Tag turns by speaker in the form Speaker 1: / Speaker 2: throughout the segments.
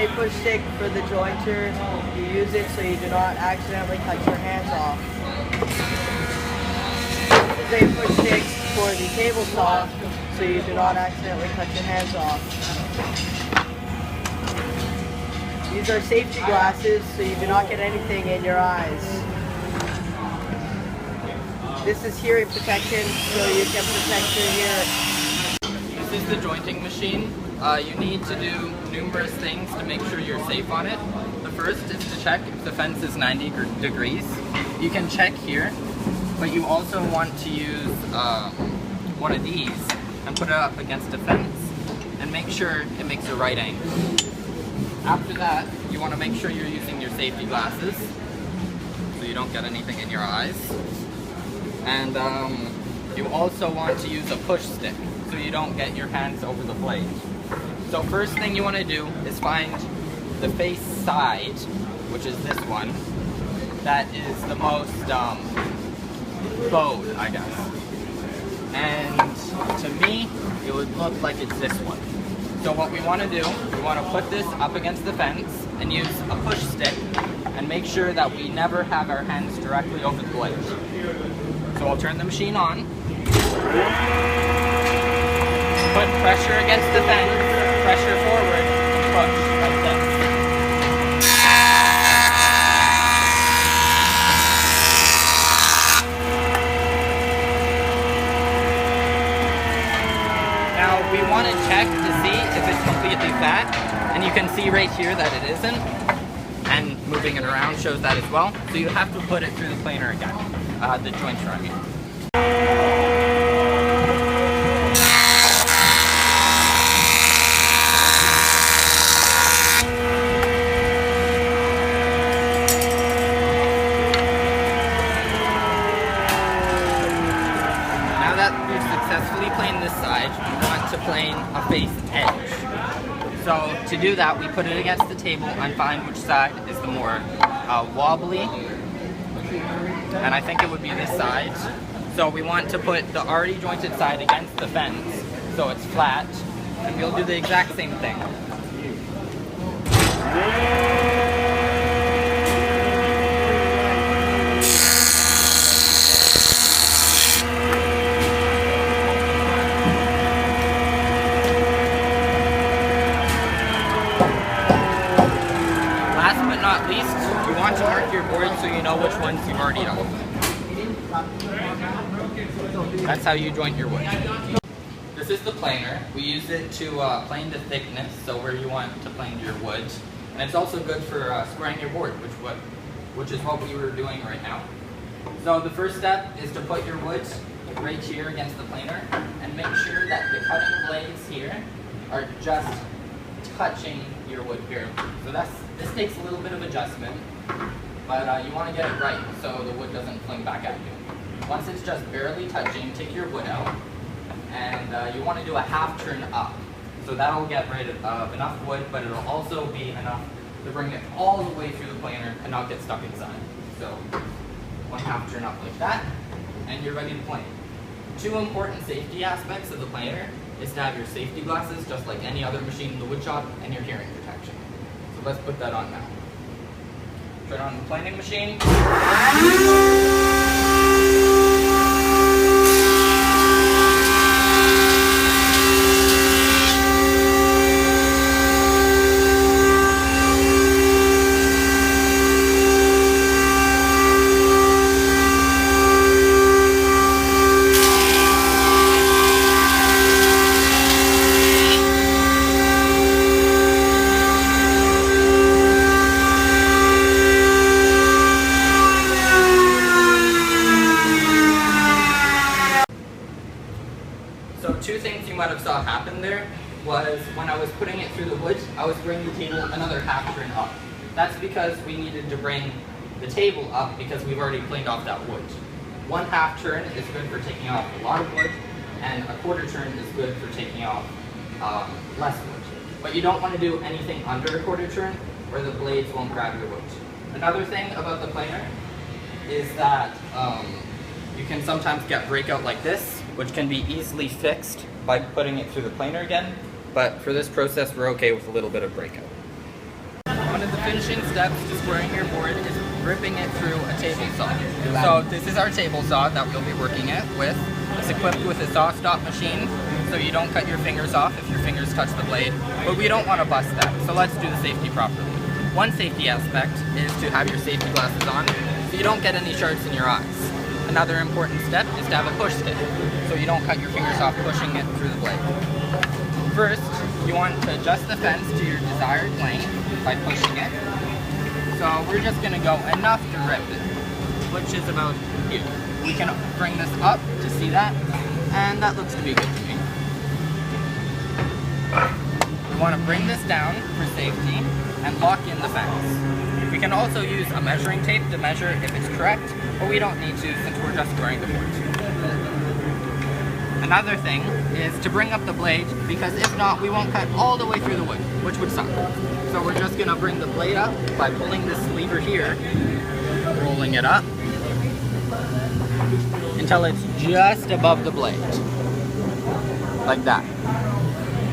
Speaker 1: a push stick for the jointer. You use it so you do not accidentally cut your hands off. This is a push stick for the table saw so you do not accidentally cut your hands off. These are safety glasses so you do not get anything in your eyes. This is hearing protection so you can protect your hearing.
Speaker 2: This is the jointing machine. You need to do numerous things to make sure you're safe on it. The first is to check if the fence is 90 degrees. You can check here, but you also want to use one of these and put it up against a fence and make sure it makes the right angle. After that, you want to make sure you're using your safety glasses so you don't get anything in your eyes. And you also want to use a push stick so you don't get your hands over the blade. So first thing you want to do is find the face side, which is this one, that is the most bowed, I guess. And to me, it would look like it's this one. So what we want to do, we want to put this up against the fence and use a push stick and make sure that we never have our hands directly over the blade. So I'll turn the machine on. Put pressure against the fence, pressure forward, and push like this. Now we want to check to see if it's completely flat, and you can see right here that it isn't, and moving it around shows that as well. So you have to put it through the planer again, the jointer I mean. Successfully plane this side, we want to plane a face edge. So to do that, we put it against the table and find which side is the more wobbly, and I think it would be this side. So we want to put the already jointed side against the fence so it's flat, and we'll do the exact same thing. Not least, you want to mark your board so you know which ones you've already done. That's how you joint your wood. This is the planer. We use it to plane the thickness, so where you want to plane your wood. And it's also good for squaring your board, which is what we were doing right now. So the first step is to put your wood right here against the planer and make sure that the cutting blades here are just touching your wood barely. So this takes a little bit of adjustment, but you want to get it right so the wood doesn't fling back at you. Once it's just barely touching, take your wood out, and you want to do a half turn up. So that'll get rid of enough wood, but it'll also be enough to bring it all the way through the planer and not get stuck inside. So one half turn up like that, and you're ready to plane. Two important safety aspects of the planer is to have your safety glasses, just like any other machine in the wood shop, and your hearing protection. So let's put that on now. Turn on the planing machine. So two things you might have saw happen there was when I was putting it through the wood, I was bringing the table another half turn up. That's because we needed to bring the table up because we've already planed off that wood. One half turn is good for taking off a lot of wood, and a quarter turn is good for taking off less wood. But you don't want to do anything under a quarter turn or the blades won't grab your wood. Another thing about the planer is that you can sometimes get breakout like this, which can be easily fixed by putting it through the planer again, but for this process we're okay with a little bit of breakout. One of the finishing steps to squaring your board is ripping it through a table saw. So this is our table saw that we'll be working it with. It's equipped with a saw stop machine, so you don't cut your fingers off if your fingers touch the blade, but we don't want to bust that, so let's do the safety properly. One safety aspect is to have your safety glasses on, so you don't get any shards in your eyes. Another important step is to have a push stick, so you don't cut your fingers off pushing it through the blade. First, you want to adjust the fence to your desired length by pushing it. So we're just going to go enough to rip it, which is about here. We can bring this up to see that, and that looks to be good to me. We want to bring this down for safety and lock in the fence. We can also use a measuring tape to measure if it's correct, but we don't need to since we're just squaring the board. Another thing is to bring up the blade, because if not, we won't cut all the way through the wood, which would suck. So we're just going to bring the blade up by pulling this lever here, rolling it up, until it's just above the blade, like that.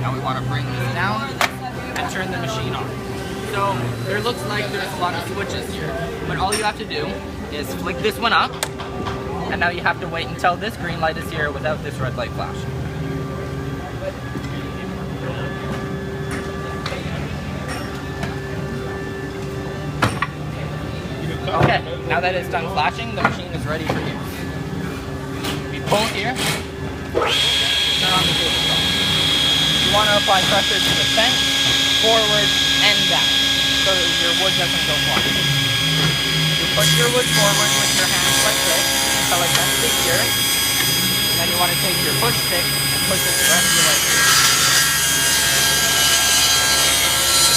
Speaker 2: Now we want to bring this down and turn the machine on. So there looks like there's a lot of switches here, but all you have to do is flick this one up, and now you have to wait until this green light is here without this red light flashing. Okay, now that it's done flashing, the machine is ready for use. We pull here, turn on the table saw. You want to apply pressure to the fence, forward and down, so that your wood doesn't go flying. You push your wood forward with your hands like this until it gets to here, and then you want to take your push stick and push it the rest of the way through.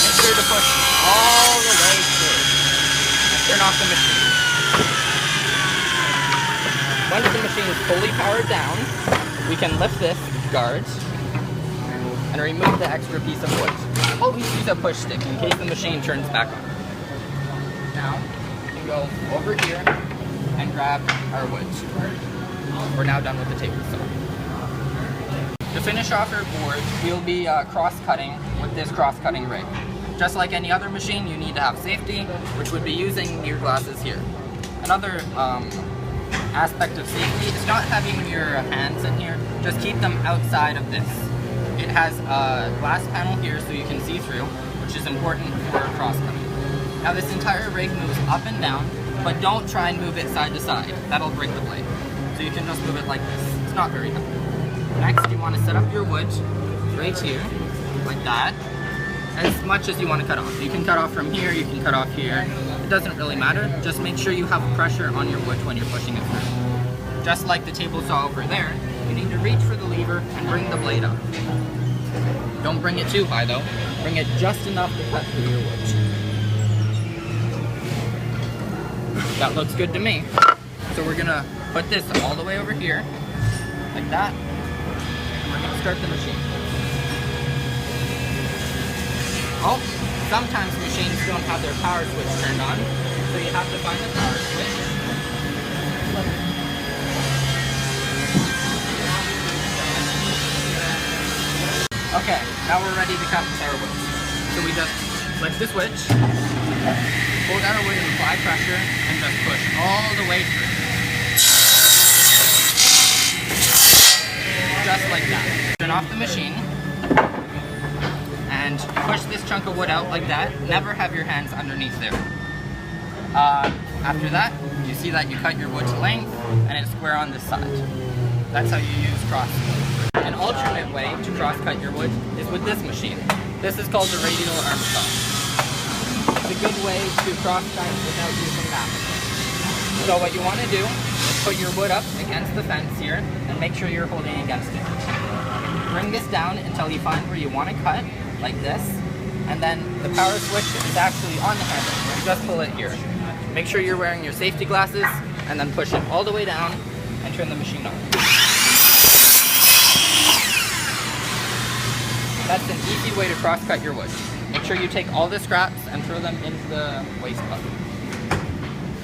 Speaker 2: Make sure to push all the way through. Turn off the machine. Once the machine is fully powered down, we can lift this guard and remove the extra piece of wood. Always use a push stick in case the machine turns back on. Now, we can go over here and grab our wood. We're now done with the table saw. To finish off our board, we'll be cross-cutting with this cross-cutting rig. Just like any other machine, you need to have safety, which would be using your glasses here. Another aspect of safety is not having your hands in here, just keep them outside of this. It has a glass panel here so you can see through, which is important for cross-cutting. Now this entire rig moves up and down, but don't try and move it side to side. That'll break the blade. So you can just move it like this. It's not very good. Next, you want to set up your wood right here, like that. As much as you want to cut off. You can cut off from here, you can cut off here. It doesn't really matter. Just make sure you have pressure on your wood when you're pushing it through. Just like the table saw over there, you need to reach for the lever and bring the blade up. Don't bring it too high though. Bring it just enough to cut through your wood. That looks good to me. So we're gonna put this all the way over here, like that, and we're gonna start the machine. Oh, sometimes machines don't have their power switch turned on, so you have to find the power switch. Okay, now we're ready to cut with our wood. So we just flick the switch, pull down our wood and apply pressure, and just push all the way through. Just like that. Turn off the machine. And push this chunk of wood out like that. Never have your hands underneath there. After that, you see that you cut your wood to length and it's square on this side. That's how you use cross cut. An alternate way to cross cut your wood is with this machine. This is called the radial arm saw. It's a good way to cross cut without using that machine. So what you want to do is put your wood up against the fence here and make sure you're holding against it. Bring this down until you find where you want to cut, like this, and then the power switch is actually on the handle. You just pull it here. Make sure you're wearing your safety glasses, and then push it all the way down and turn the machine on. That's an easy way to cross-cut your wood. Make sure you take all the scraps and throw them into the waste bucket.